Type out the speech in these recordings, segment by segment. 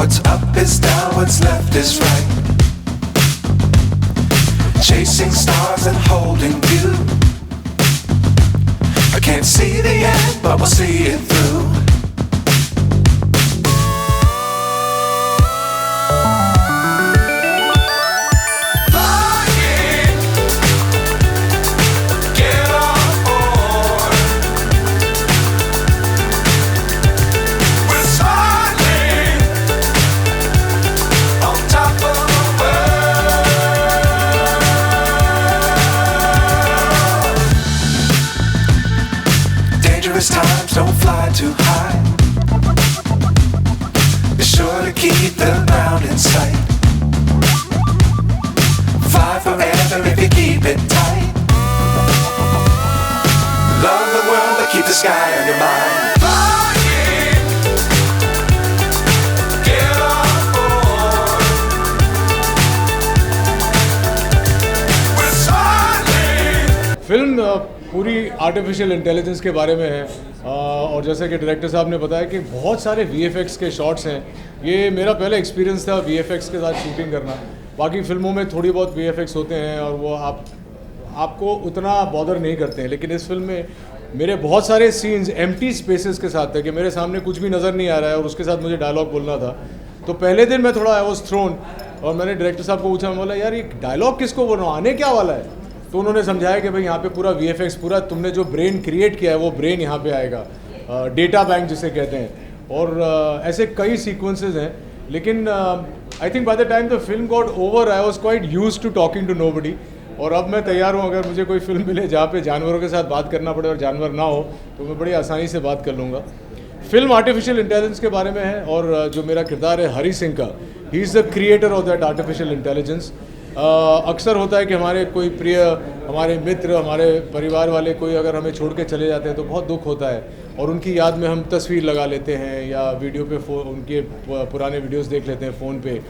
What's up is down, what's left is right. Chasing stars and holding you. I can't see the end, but we'll see it through. Times don't fly too high. Be sure to keep the ground in sight. Fly forever if you keep it tight. Love the world but keep the sky on your mind. Flying, get on board. We're soaring. Film पूरी artificial intelligence के बारे में है और जैसे कि director साहब ने बताया कि बहुत सारे VFX के शॉट्स हैं। ये मेरा पहला एक्सपीरियंस था VFX के साथ शूटिंग करना। बाकी फिल्मों में थोड़ी बहुत VFX होते हैं और वो आपको उतना बॉदर नहीं करते हैं, लेकिन इस फिल्म में मेरे बहुत सारे सीन्स एम्प्टी स्पेसेस के साथ थे कि मेरे सामने कुछ भी नज़र नहीं आ रहा है और उसके साथ मुझे डायलॉग बोलना था। तो पहले दिन मैं थोड़ा आई वॉज थ्रोन और मैंने डायरेक्टर साहब को पूछा, मैं बोला यार ये डायलॉग किसको बोल रहा हूँ, आने क्या वाला है? तो उन्होंने समझाया कि भाई यहाँ पे पूरा VFX, पूरा तुमने जो ब्रेन क्रिएट किया है वो ब्रेन यहाँ पे आएगा, डेटा बैंक जिसे कहते हैं। और ऐसे कई सीक्वेंसेस हैं, लेकिन I think by the time the film got over I was quite used to talking to nobody. और अब मैं तैयार हूँ, अगर मुझे कोई फिल्म मिले जहाँ पे जानवरों के साथ बात करना पड़े और जानवर ना हो तो मैं बड़ी आसानी से बात कर लूँगा। फिल्म आर्टिफिशियल इंटेलिजेंस के बारे में है और जो मेरा किरदार है हरी सिंह का, he is the creator of that artificial intelligence. अक्सर होता है कि हमारे कोई प्रिय, हमारे मित्र, हमारे परिवार वाले कोई अगर हमें छोड़ के चले जाते हैं तो बहुत दुख होता है और उनकी याद में हम तस्वीर लगा लेते हैं या वीडियो पे उनके पुराने वीडियोस देख लेते हैं फ़ोन पे।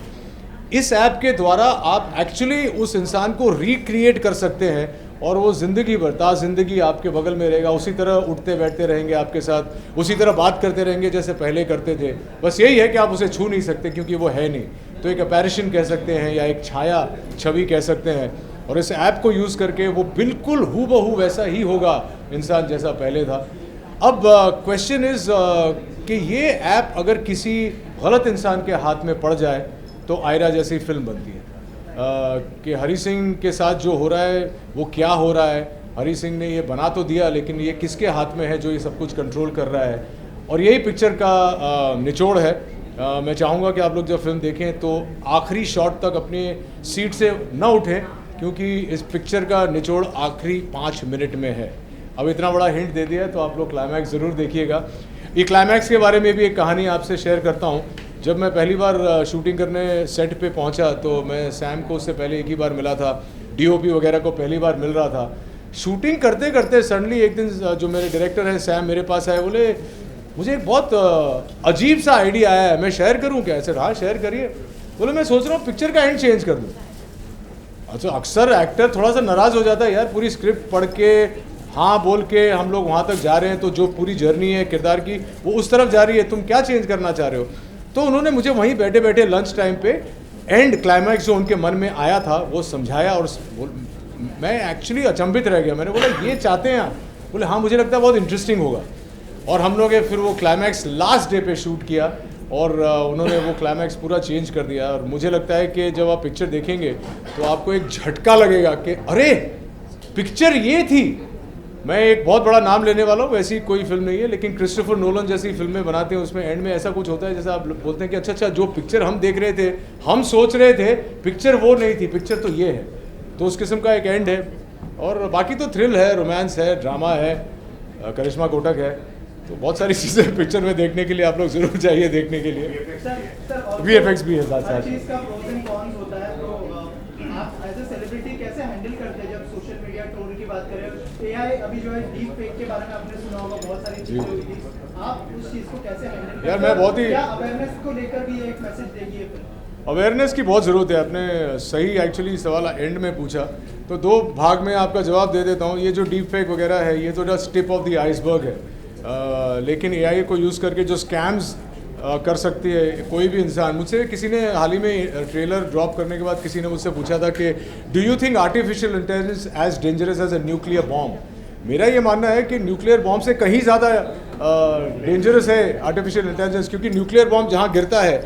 इस ऐप के द्वारा आप एक्चुअली उस इंसान को रिक्रिएट कर सकते हैं और वो ज़िंदगी भर ज़िंदगी आपके बगल में रहेगा, उसी तरह उठते बैठते रहेंगे आपके साथ, उसी तरह बात करते रहेंगे जैसे पहले करते थे। बस यही है कि आप उसे छू नहीं सकते क्योंकि वो है नहीं, तो एक अपैरिशन कह सकते हैं या एक छाया छवि कह सकते हैं। और इस ऐप को यूज़ करके वो बिल्कुल हूबहू वैसा ही होगा इंसान जैसा पहले था। अब क्वेश्चन इज़ कि ये ऐप अगर किसी गलत इंसान के हाथ में पड़ जाए तो आयरा जैसी फिल्म बनती है। कि हरी सिंह के साथ जो हो रहा है वो क्या हो रहा है, हरी सिंह ने ये बना तो दिया लेकिन ये किसके हाथ में है जो ये सब कुछ कंट्रोल कर रहा है। और यही पिक्चर का निचोड़ है। मैं चाहूँगा कि आप लोग जब फिल्म देखें तो आखिरी शॉट तक अपनी सीट से न उठें क्योंकि इस पिक्चर का निचोड़ आखिरी 5 मिनट में है। अब इतना बड़ा हिंट दे दिया है तो आप लोग क्लाइमैक्स ज़रूर देखिएगा। ये क्लाइमैक्स के बारे में भी एक कहानी आपसे शेयर करता हूँ। जब मैं पहली बार शूटिंग करने सेट पे पहुँचा तो मैं सैम को उससे पहले एक ही बार मिला था, DOP वगैरह को पहली बार मिल रहा था। शूटिंग करते करते सडनली एक दिन जो मेरे डायरेक्टर हैं सैम मेरे पास आए, बोले मुझे एक बहुत अजीब सा आइडिया आया है, मैं शेयर करूं क्या? ऐसे हाँ शेयर करिए। बोले मैं सोच रहा हूँ पिक्चर का एंड चेंज कर दूँ। अच्छा, अक्सर एक्टर थोड़ा सा नाराज़ हो जाता है यार, पूरी स्क्रिप्ट पढ़ के हाँ बोल के हम लोग वहाँ तक जा रहे हैं तो जो पूरी जर्नी है किरदार की वो उस तरफ जा रही है, तुम क्या चेंज करना चाह रहे हो? तो उन्होंने मुझे वहीं बैठे बैठे लंच टाइम पे एंड क्लाइमैक्स जो उनके मन में आया था वो समझाया और मैं एक्चुअली अचंभित रह गया। मैंने बोला ये चाहते हैं आप? बोले हाँ मुझे लगता है बहुत इंटरेस्टिंग होगा। और हम लोग फिर वो क्लाइमैक्स लास्ट डे पे शूट किया और उन्होंने वो क्लाइमैक्स पूरा चेंज कर दिया। और मुझे लगता है कि जब आप पिक्चर देखेंगे तो आपको एक झटका लगेगा कि अरे पिक्चर ये थी। मैं एक बहुत बड़ा नाम लेने वाला हूँ, वैसी कोई फिल्म नहीं है, लेकिन क्रिस्टोफर नोलन जैसी फिल्में बनाते हैं उसमें एंड में ऐसा कुछ होता है जैसा आप बोलते हैं कि अच्छा जो पिक्चर हम देख रहे थे, हम सोच रहे थे पिक्चर वो नहीं थी, पिक्चर तो ये है। तो उस किस्म का एक एंड है। और बाकी तो थ्रिल है, रोमांस है, ड्रामा है, करिश्मा कोटक है, तो बहुत सारी चीज़ें पिक्चर में देखने के लिए आप लोग ज़रूर चाहिए देखने के लिए। VFX भी है साथ साथ। यार मैं बहुत ही अवेयरनेस को लेकर भी एक मैसेज देगी। अवेयरनेस की बहुत ज़रूरत है। आपने सही एक्चुअली सवाल एंड में पूछा तो 2 भाग में आपका जवाब दे देता हूँ। ये जो डीप फेक वगैरह है ये तो just tip of the iceberg है। लेकिन AI को यूज़ करके जो स्कैम्स कर सकती है कोई भी इंसान। मुझसे किसी ने हाल ही में ट्रेलर ड्रॉप करने के बाद किसी ने मुझसे पूछा था कि do you think artificial intelligence as dangerous as a nuclear bomb. मेरा ये मानना है कि न्यूक्लियर बॉम्ब से कहीं ज़्यादा डेंजरस है आर्टिफिशियल इंटेलिजेंस, क्योंकि न्यूक्लियर बॉम्ब जहाँ गिरता है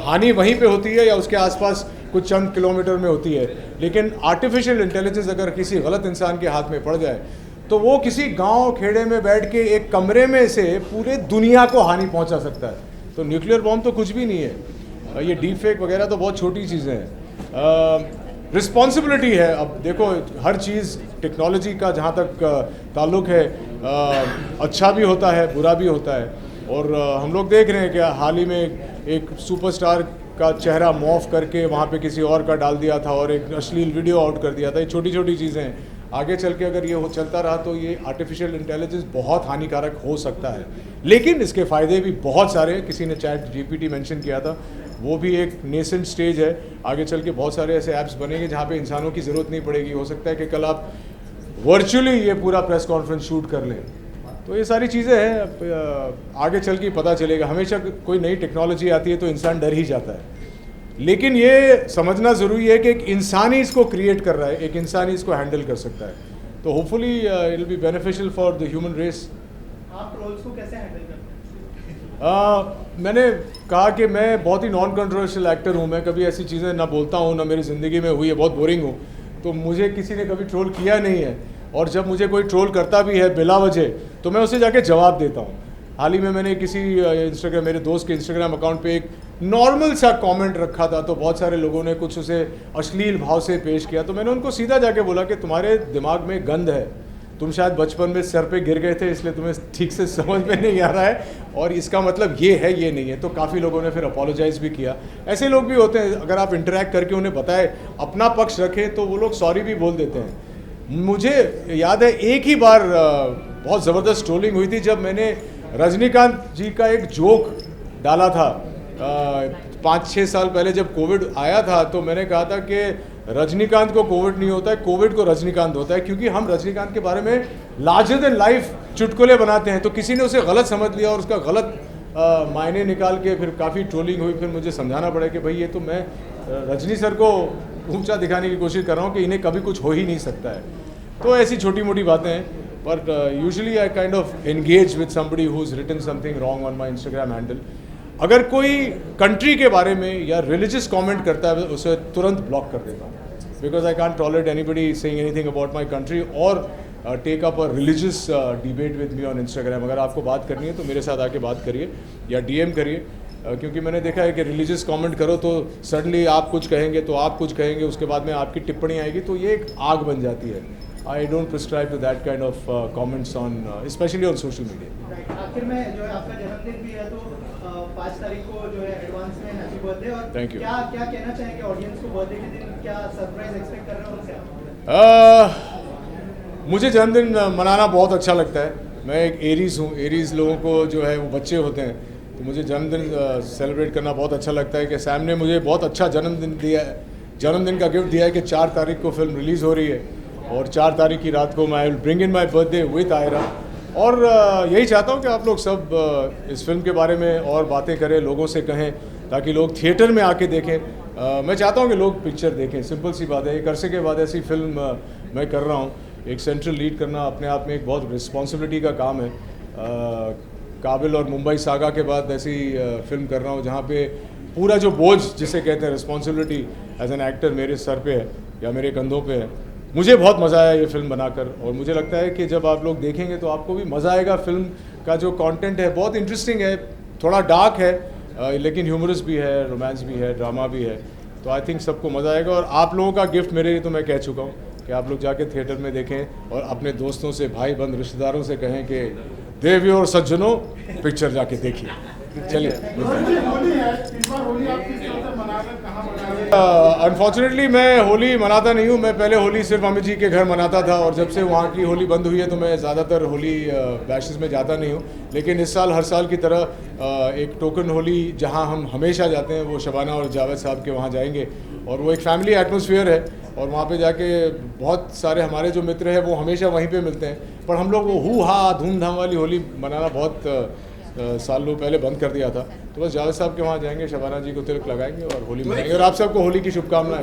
हानि वहीं पे होती है या उसके आसपास कुछ चंद किलोमीटर में होती है, लेकिन आर्टिफिशियल इंटेलिजेंस अगर किसी गलत इंसान के हाथ में पड़ जाए तो वो किसी गांव खेड़े में बैठ के एक कमरे में से पूरे दुनिया को हानि पहुंचा सकता है। तो न्यूक्लियर बॉम्ब तो कुछ भी नहीं है, ये डीप फेक वगैरह तो बहुत छोटी चीज़ें हैं। रिस्पॉन्सिबिलिटी है। अब देखो हर चीज़ टेक्नोलॉजी का जहाँ तक ताल्लुक़ है अच्छा भी होता है बुरा भी होता है, और हम लोग देख रहे हैं कि हाल ही में एक सुपरस्टार का चेहरा मॉफ करके वहाँ पे किसी और का डाल दिया था और एक अश्लील वीडियो आउट कर दिया था। ये छोटी छोटी चीज़ें हैं, आगे चल के अगर ये चलता रहा तो ये आर्टिफिशियल इंटेलिजेंस बहुत हानिकारक हो सकता है, लेकिन इसके फ़ायदे भी बहुत सारे हैं। किसी ने चैट जीपीटी मेंशन किया था, वो भी एक नेसेंट स्टेज है। आगे चल के बहुत सारे ऐसे ऐप्स बनेंगे जहाँ पे इंसानों की ज़रूरत नहीं पड़ेगी। हो सकता है कि कल आप वर्चुअली ये पूरा प्रेस कॉन्फ्रेंस शूट कर लें। तो ये सारी चीज़ें हैं, आगे चल के पता चलेगा। हमेशा कोई नई टेक्नोलॉजी आती है तो इंसान डर ही जाता है, लेकिन ये समझना ज़रूरी है कि एक इंसान ही इसको क्रिएट कर रहा है, एक इंसान ही इसको हैंडल कर सकता है। तो hopefully it will be beneficial for the human race. आप ट्रोल्स को कैसे हैंडल करते हैं? मैंने कहा कि मैं बहुत ही नॉन कंट्रोवर्शियल एक्टर हूँ। मैं कभी ऐसी चीज़ें ना बोलता हूँ, ना मेरी ज़िंदगी में हुई है, बहुत बोरिंग हूँ। तो मुझे किसी ने कभी ट्रोल किया नहीं है, और जब मुझे कोई ट्रोल करता भी है बिला वजह तो मैं उसे जाके जवाब देता हूँ। हाल ही में मैंने किसी इंस्टाग्राम, मेरे दोस्त के इंस्टाग्राम अकाउंट पे एक नॉर्मल सा कमेंट रखा था, तो बहुत सारे लोगों ने कुछ उसे अश्लील भाव से पेश किया। तो मैंने उनको सीधा जाके बोला कि तुम्हारे दिमाग में गंद है, तुम शायद बचपन में सर पे गिर गए थे इसलिए तुम्हें ठीक से समझ में नहीं आ रहा है, और इसका मतलब ये है ये नहीं है। तो काफ़ी लोगों ने फिर अपोलोजाइज़ भी किया। ऐसे लोग भी होते हैं, अगर आप इंटरेक्ट करके उन्हें बताए, अपना पक्ष रखें, तो वो लोग सॉरी भी बोल देते हैं। मुझे याद है एक ही बार बहुत ज़बरदस्त ट्रोलिंग हुई थी जब मैंने रजनीकांत जी का एक जोक डाला था 5-6 साल पहले जब कोविड आया था। तो मैंने कहा था कि रजनीकांत को कोविड नहीं होता है, कोविड को रजनीकांत होता है, क्योंकि हम रजनीकांत के बारे में लार्जर देन लाइफ चुटकुले बनाते हैं। तो किसी ने उसे गलत समझ लिया और उसका गलत मायने निकाल के फिर काफ़ी ट्रोलिंग हुई। फिर मुझे समझाना पड़ा कि भाई ये तो मैं रजनी सर को ऊंचा दिखाने की कोशिश कर रहा हूँ कि इन्हें कभी कुछ हो ही नहीं सकता है। तो ऐसी छोटी मोटी बातें हैं, but usually I kind of engage with somebody who is written something wrong on my Instagram handle. अगर कोई कंट्री के बारे में या रिलीजियस कमेंट करता है उसे तुरंत ब्लॉक कर देता हूँ, because I can't tolerate anybody saying anything about my country और take up a religious debate with me on Instagram. अगर आपको बात करनी है तो मेरे साथ आके बात करिए या डीएम करिए, क्योंकि मैंने देखा है कि रिलीजियस कमेंट करो तो सडनली आप कुछ कहेंगे तो आप कुछ कहेंगे, उसके बाद में आपकी टिप्पणी आएगी, तो ये एक आग बन जाती है। I don't prescribe to that kind of comments on specially on social media. आखिर में जो है आपका जन्मदिन भी है, तो 5 तारीख को जो है एडवांस में हैप्पी बर्थडे। और Thank you. क्या कहना चाहेंगे ऑडियंस को बर्थडे के दिन, क्या सरप्राइज एक्सपेक्ट कर रहे हो उनसे? मुझे जन्मदिन मनाना बहुत अच्छा लगता है। मैं एक एरीज़ हूँ, एरीज़ लोगों को जो है वो बच्चे होते हैं, तो मुझे जन्मदिन सेलिब्रेट करना बहुत अच्छा लगता है कि सैम ने मुझे बहुत अच्छा जन्मदिन दिया है, जन्मदिन का गिफ्ट दिया है कि 4 तारीख को फिल्म रिलीज़ हो रही है और 4 तारीख की रात को मैं I will bring in my birthday with Ira. और यही चाहता हूँ कि आप लोग सब इस फिल्म के बारे में और बातें करें, लोगों से कहें, ताकि लोग थिएटर में आके देखें। मैं चाहता हूँ कि लोग पिक्चर देखें, सिंपल सी बात है। एक अरसे के बाद ऐसी फिल्म मैं कर रहा हूँ, एक सेंट्रल लीड करना अपने आप में एक बहुत रिस्पॉन्सिबिलिटी का काम है। काबिल और मुंबई सागा के बाद ऐसी फिल्म कर रहा हूँ जहाँ पे पूरा जो बोझ जिसे कहते हैं रिस्पॉन्सिबिलिटी एज एन एक्टर मेरे सर पे है या मेरे कंधों पे है। मुझे बहुत मज़ा आया ये फिल्म बनाकर, और मुझे लगता है कि जब आप लोग देखेंगे तो आपको भी मज़ा आएगा। फिल्म का जो कंटेंट है बहुत इंटरेस्टिंग है, थोड़ा डार्क है, लेकिन ह्यूमरस भी है, रोमांस भी है, ड्रामा भी है। तो आई थिंक सबको मज़ा आएगा। और आप लोगों का गिफ्ट मेरे लिए तो मैं कह चुका हूँ कि आप लोग जाके थिएटर में देखें और अपने दोस्तों से, भाई बंद रिश्तेदारों से कहें कि देवियों और सज्जनों पिक्चर जाके देखिए। चलिए, अनफॉर्चुनेटली मैं होली मनाता नहीं हूँ। मैं पहले होली सिर्फ अमित जी के घर मनाता था, और जब से वहाँ की होली बंद हुई है तो मैं ज़्यादातर होली बैशेस में जाता नहीं हूँ। लेकिन इस साल हर साल की तरह एक टोकन होली जहाँ हम हमेशा जाते हैं वो शबाना और जावेद साहब के वहाँ जाएंगे, और वो एक फैमिली एटमॉस्फेयर है, और वहाँ पे जाके बहुत सारे हमारे जो मित्र हैं वो हमेशा वहीं पे मिलते हैं। पर हम लोग वो हू हा धूमधाम वाली होली मनाना बहुत सालों पहले बंद कर दिया था। तो बस जावेद साहब के वहाँ जाएंगे, शबाना जी को तिलक लगाएंगे और होली मनाएंगे। और आप सबको होली की शुभकामनाएं।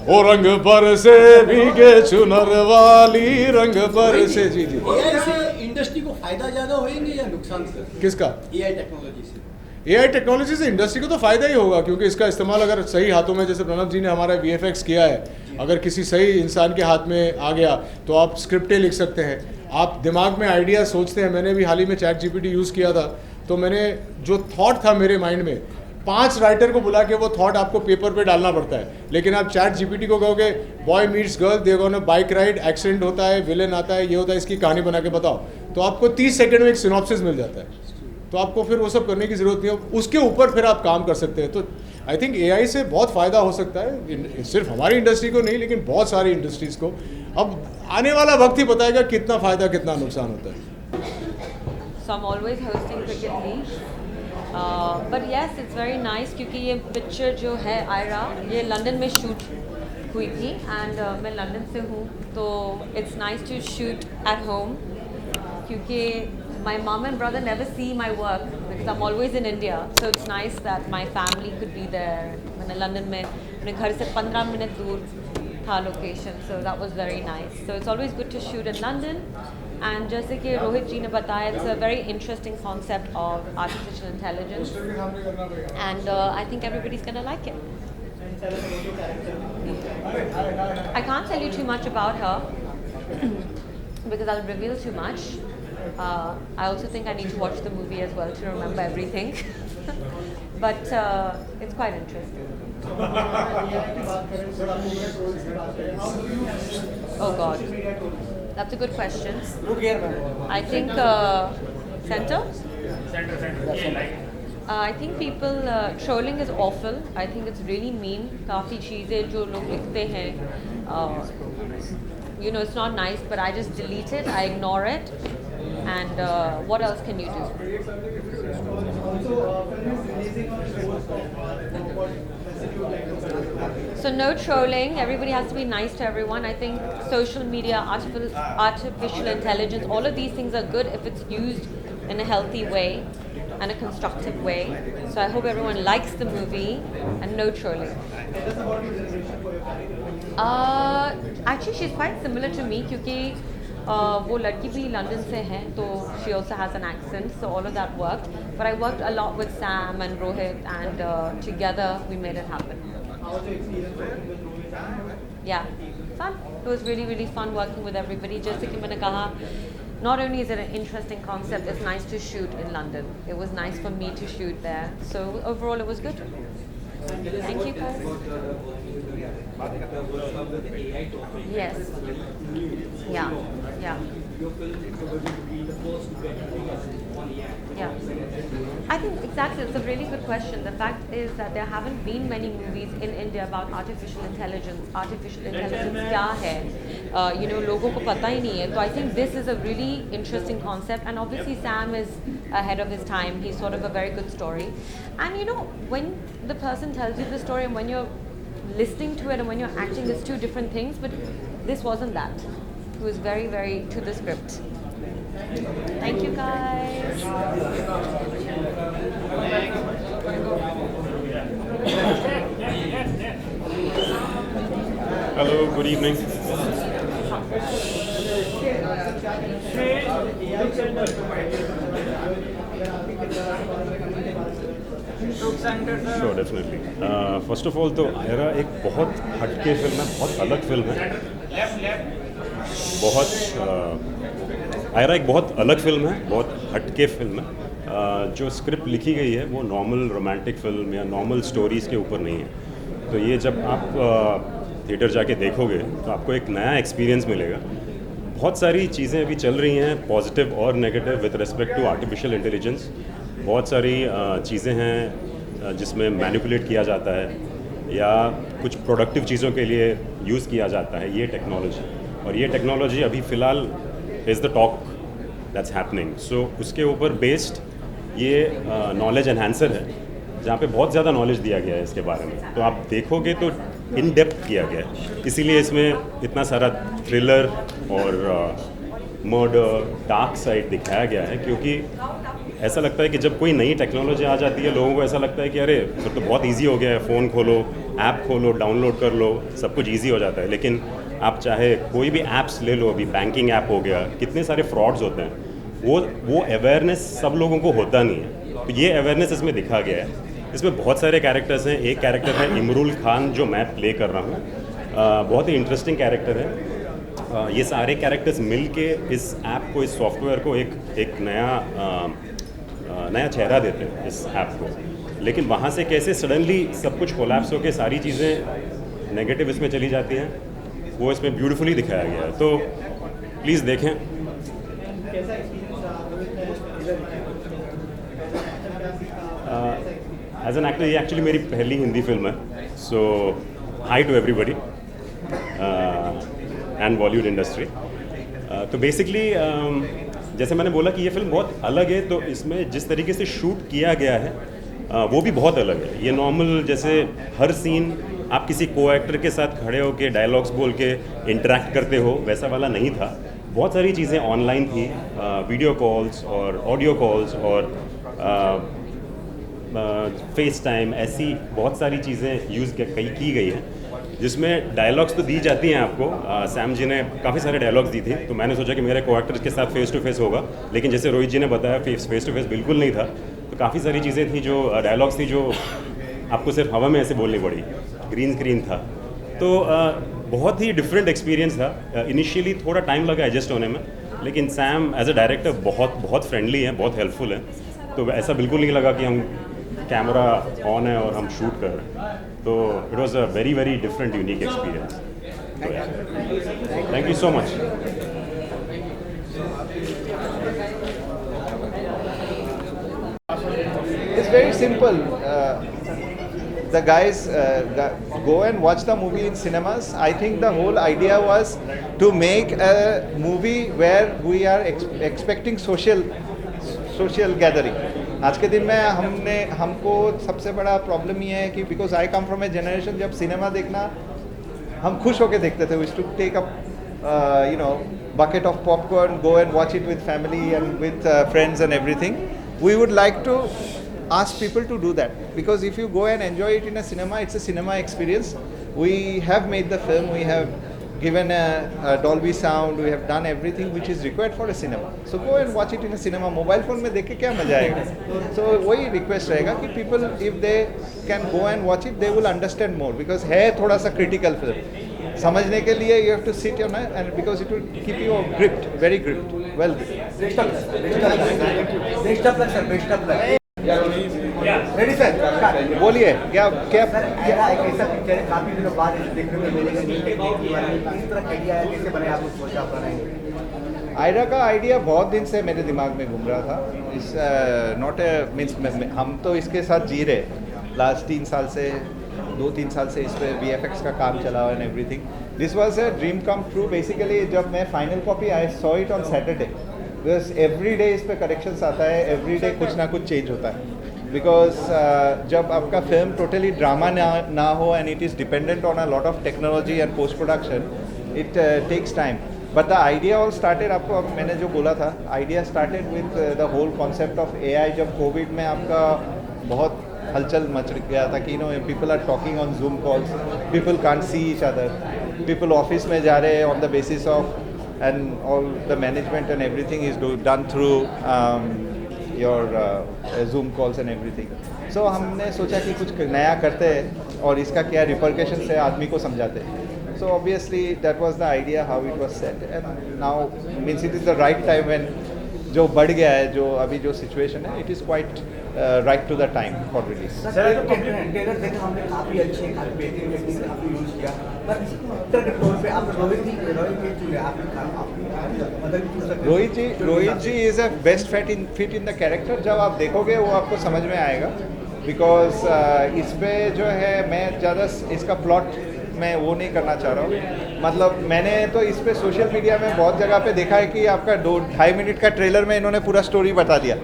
ओ रंग पर से भीगे चुनर वाली रंग पर से। जी जी, इंडस्ट्री को फायदा ज़्यादा होएंगे या नुकसान सर? किसका? एआई टेक्नोलॉजी से। एआई टेक्नोलॉजी से इंडस्ट्री को तो फ़ायदा ही होगा, क्योंकि इसका इस्तेमाल अगर सही हाथों में, जैसे प्रणव जी ने हमारा वीएफएक्स किया है, अगर किसी सही इंसान के हाथ में आ गया तो आप स्क्रिप्टें लिख सकते हैं, आप दिमाग में आइडिया सोचते हैं। मैंने भी हाल ही में चैट जीपीटी यूज़ किया था, तो मैंने जो थॉट था मेरे माइंड में, 5 राइटर को बुला के वो थॉट आपको पेपर पे डालना पड़ता है। लेकिन आप चैट जीपीटी को कहोगे boy meets girl, they gonna bike ride, accident होता है, विलेन आता है, ये होता है, इसकी कहानी बना के बताओ, तो आपको 30 सेकंड में एक सिनॉप्सिस मिल जाता है। तो आपको फिर वो सब करने की ज़रूरत नहीं है, उसके ऊपर फिर आप काम कर सकते हैं। तो आई थिंक एआई से बहुत फ़ायदा हो सकता है, सिर्फ हमारी इंडस्ट्री को नहीं, लेकिन बहुत सारी इंडस्ट्रीज़ को। अब आने वाला वक्त ही बताएगा कितना फ़ायदा कितना नुकसान होता है। So I'm always hosting Cricket League. But yes, it's very nice क्योंकि ये पिक्चर जो है आयरा, ये लंदन में शूट हुई थी एंड मैं लंदन से हूँ, तो it's nice to shoot at home क्योंकि my mom and brother never see my work because I'm always in India. So it's nice that my family could be there. मैंने London में अपने घर से 15 मिनट दूर था location, so that was very nice. So it's always good to shoot in London. And जैसे कि रोहित जी ने बताया, it's a very interesting concept of artificial intelligence, and I think everybody's gonna like it. I can't tell you too much about her because I'll reveal too much. I also think I need to watch the movie as well to remember everything. But it's quite interesting. Oh God. That's a good question. I think center. I think people trolling is awful. I think it's really mean. काफ़ी चीज़ें जो लोग लिखते हैं, it's not nice, but I just delete it. I ignore it. And what else can you do? So no trolling, everybody has to be nice to everyone. I think social media, artificial intelligence, all of these things are good if it's used in a healthy way and a constructive way. So I hope everyone likes the movie and no trolling. Actually she's quite similar to me क्योंकि वो लड़की भी London से है, तो she also has an accent, so all of that worked. But I worked a lot with Sam and Rohit, and together we made it happen. How was your experience working with Rohit? Yeah, fun. It was really, really fun working with everybody. जैसे कि मैंने कहा, not only is it an interesting concept, it's nice to shoot in London. It was nice for me to shoot there. So overall, it was good. Thank you, guys. Yes. Yeah. Yeah. Yeah. I think exactly, it's a really good question. The fact is that there haven't been many movies in India about artificial intelligence. Artificial intelligence क्या है? लोगों को पता ही नहीं है. So I think this is a really interesting concept, and obviously Sam is ahead of his time. He's sort of a very good story. And when the person tells you the story and when you're listening to it and when you're acting, it's two different things, but this wasn't that. It was very, very to the script. Thank you, guys. Hello, good evening. Sure, definitely. First of all, तो आयरा एक बहुत हटके film है, बहुत अलग film है. आयरा एक बहुत अलग फिल्म है, बहुत हटके फिल्म है. जो स्क्रिप्ट लिखी गई है वो नॉर्मल रोमांटिक फिल्म या नॉर्मल स्टोरीज़ के ऊपर नहीं है. तो ये जब आप थिएटर जाके देखोगे तो आपको एक नया एक्सपीरियंस मिलेगा. बहुत सारी चीज़ें अभी चल रही हैं, पॉजिटिव और negative, with respect to artificial intelligence. बहुत सारी चीज़ें हैं जिसमें मैनिपुलेट किया जाता है या कुछ प्रोडक्टिव चीज़ों के लिए यूज़ किया जाता है ये टेक्नोलॉजी. और ये टेक्नोलॉजी अभी फ़िलहाल is the talk that's happening. So उसके ऊपर बेस्ड ये नॉलेज एनहांसर है, जहाँ पे बहुत ज़्यादा नॉलेज दिया गया है इसके बारे में. तो आप देखोगे तो इन डेप्थ किया गया है, इसीलिए इसमें इतना सारा थ्रिलर और मर्डर, डार्क साइड दिखाया गया है, क्योंकि ऐसा लगता है कि जब कोई नई टेक्नोलॉजी आ जाती है लोगों को ऐसा लगता है कि अरे फिर तो बहुत इजी हो गया है, फ़ोन खोलो, ऐप खोलो, डाउनलोड कर लो, सब कुछ इजी हो जाता है। लेकिन आप चाहे कोई भी ऐप्स ले लो, अभी बैंकिंग ऐप हो गया, कितने सारे फ्रॉड्स होते हैं, वो अवेयरनेस सब लोगों को होता नहीं है। तो ये अवेयरनेस इसमें दिखा गया है। इसमें बहुत सारे कैरेक्टर्स हैं। एक कैरेक्टर है इमरुल खान जो मैं प्ले कर रहा हूँ, बहुत ही इंटरेस्टिंग कैरेक्टर है। ये सारे कैरेक्टर्स मिल के इस ऐप को, इस सॉफ्टवेयर को एक नया चेहरा देते हैं इस ऐप को। लेकिन वहाँ से कैसे सडनली सब कुछ कोलैप्स होकर सारी चीज़ें नेगेटिव इसमें चली जाती हैं, वो इसमें ब्यूटीफुली दिखाया गया है। तो प्लीज़ देखें। कैसा एक्सपीरियंस एज एन एक्टर ये एक्चुअली मेरी पहली हिंदी फिल्म है। So hi to everybody and Bollywood industry. तो बेसिकली जैसे मैंने बोला कि ये फिल्म बहुत अलग है, तो इसमें जिस तरीके से शूट किया गया है वो भी बहुत अलग है। ये नॉर्मल जैसे हर सीन आप किसी को एक्टर के साथ खड़े होकर डायलॉग्स बोल के इंटरेक्ट करते हो, वैसा वाला नहीं था। बहुत सारी चीज़ें ऑनलाइन थी, वीडियो कॉल्स और ऑडियो कॉल्स और फेस टाइम, ऐसी बहुत सारी चीज़ें यूज़ की गई हैं, जिसमें डायलॉग्स तो दी जाती हैं आपको। सैम जी ने काफ़ी सारे डायलॉग्स दी थी, तो मैंने सोचा कि मेरे को एक्टर्स के साथ फेस टू फेस होगा, लेकिन जैसे रोहित जी ने बताया फेस टू फेस बिल्कुल नहीं था। तो काफ़ी सारी चीज़ें थी जो डायलॉग्स थी जो आपको सिर्फ हवा में ऐसे बोलनी पड़ी, ग्रीन स्क्रीन था। तो बहुत ही डिफरेंट एक्सपीरियंस था। इनिशियली थोड़ा टाइम लगा एडजस्ट होने में, लेकिन सैम एज अ डायरेक्टर बहुत फ्रेंडली है, बहुत हेल्पफुल है। तो ऐसा बिल्कुल नहीं लगा कि हम कैमरा ऑन है और हम शूट कर रहे हैं। तो it was a very different unique experience. Thank you so much. It's very simple. The guys go and watch the movie in cinemas. I think the whole idea was to make a movie where we are expecting social gathering. आज के दिन में हमको सबसे बड़ा problem ये है कि because I come from a generation जब सिनेमा देखना हम खुश होकर देखते थे. We to take up bucket of popcorn, go and watch it with family and with friends and everything. We would like to ask people to do that, because if you go and enjoy it in a cinema, it's a cinema experience. We have made the film, we have given a Dolby sound, we have done everything which is required for a cinema. So go and watch it in a cinema. Mobile phone में देख के क्या मजा आएगा? So वही request रहेगा कि people if they can go and watch it, they will understand more, because है थोड़ा सा critical film. समझने के लिए you have to sit on it, and because it will keep you gripped, very gripped, well gripped. Best of luck, sir. Best of luck. Ready, sir? Start. बोलिए क्या sir, मेरा एक ऐसा पिक्चर है, काफी दिनों बाद इसे देखने को मिलेगा। न्यू टेक्निक के बारे में किस तरह आइडिया है, कैसे बने, आपको सोचा बनाएंगे? आयरा का आइडिया बहुत दिन से मेरे दिमाग में घूम रहा था. इस नॉट ए मीन्स हम तो इसके साथ जी रहे लास्ट 3 साल से, 2-3 साल से इस पर VFX का काम चला हुआ and everything. This was a dream come true. Basically जब मैं final copy I saw it on Saturday, because every day इस पर करेक्शंस आता है, एवरी डे कुछ ना कुछ चेंज होता है. बिकॉज जब आपका फिल्म टोटली ड्रामा ना हो and it is dependent on a lot of technology and post production, it takes time. But the idea all started, आपको अब मैंने जो बोला था, idea started with the whole concept of AI. जब Covid में आपका बहुत हलचल मच गया था कि people are talking on Zoom calls, people can't see each other, people office में जा रहे हैं on the basis of and all the management and everything is done through your Zoom calls and everything. So हमने सोचा कि कुछ नया करते हैं और इसका क्या रिपरकशंस है आदमी को समझाते हैं. So obviously that was the idea how it was set, and now means it is the right time when जो बढ़ गया है, जो अभी जो सिचुएशन है, it is quite right to the time for release. Sir, trailer देखा हमने, काफी अच्छे, काफी बेहतरीन टेक्निक आपने यूज किया, पर एक्टर के तौर पे आप रोहित जी चुने, Rohit ji is a best fit in the character. जब आप देखोगे वो आपको समझ में आएगा, बिकॉज इस पे जो है मैं ज़्यादा इसका प्लॉट मैं वो नहीं करना चाह रहा हूँ. मतलब मैंने तो इस पे सोशल मीडिया में बहुत जगह पे देखा है कि आपका 2-2.5 मिनट का ट्रेलर में इन्होंने पूरा स्टोरी बता दिया.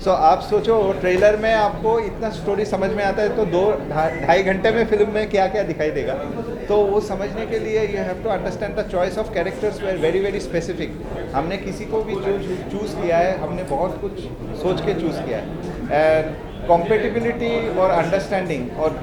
सो आप सोचो ट्रेलर में आपको इतना स्टोरी समझ में आता है तो 2-2.5 घंटे में फिल्म में क्या क्या दिखाई देगा। तो वो समझने के लिए you have to understand the choice of characters were very very specific. हमने किसी को भी जो चूज़ किया है हमने बहुत कुछ सोच के चूज़ किया है। एंड कॉम्पेटिबिलिटी और अंडरस्टैंडिंग और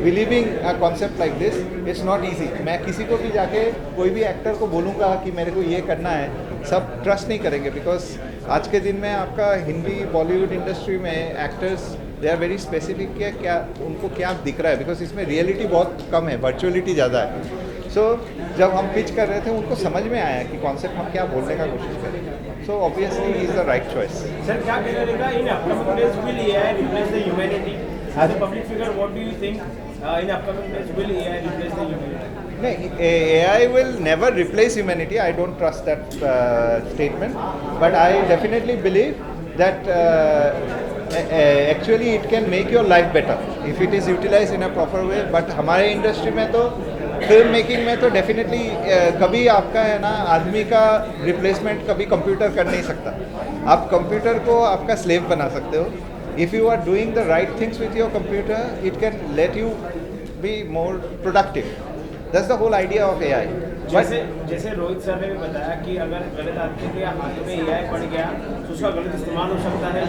believing a concept like this it's not easy. मैं किसी को भी जाके कोई भी एक्टर को बोलूँगा कि मेरे को ये करना है, सब ट्रस्ट नहीं करेंगे। बिकॉज आज के दिन में आपका हिंदी बॉलीवुड इंडस्ट्री में actors they are very specific कि क्या उनको क्या दिख रहा है, बिकॉज इसमें रियलिटी बहुत कम है, वर्चुअलिटी ज़्यादा है। सो जब हम पिच कर रहे थे उनको समझ में आया कि कॉन्सेप्ट हम क्या बोलने का कोशिश करें। So obviously is the right choice. Sir क्या कहना रहेगा in upcoming days will AI replace the humanity as a public figure what do you think in upcoming days will AI replace the humanity? नहीं, AI will never replace humanity. I don't trust that statement, but I definitely believe that actually it can make your life better if it is utilized in a proper way. But हमारे industry में तो film making में तो definitely कभी आपका है ना आदमी का रिप्लेसमेंट कभी कंप्यूटर कर नहीं सकता। आप कंप्यूटर को आपका स्लेव बना सकते हो। If you are doing the right things with your computer it can let you be more productive. That's the whole idea of AI. जैसे रोहित सर ने भी बताया कि अगर गलत आदमी के हाथ में एआई पड़ गया तो उसका गलत इस्तेमाल हो सकता है।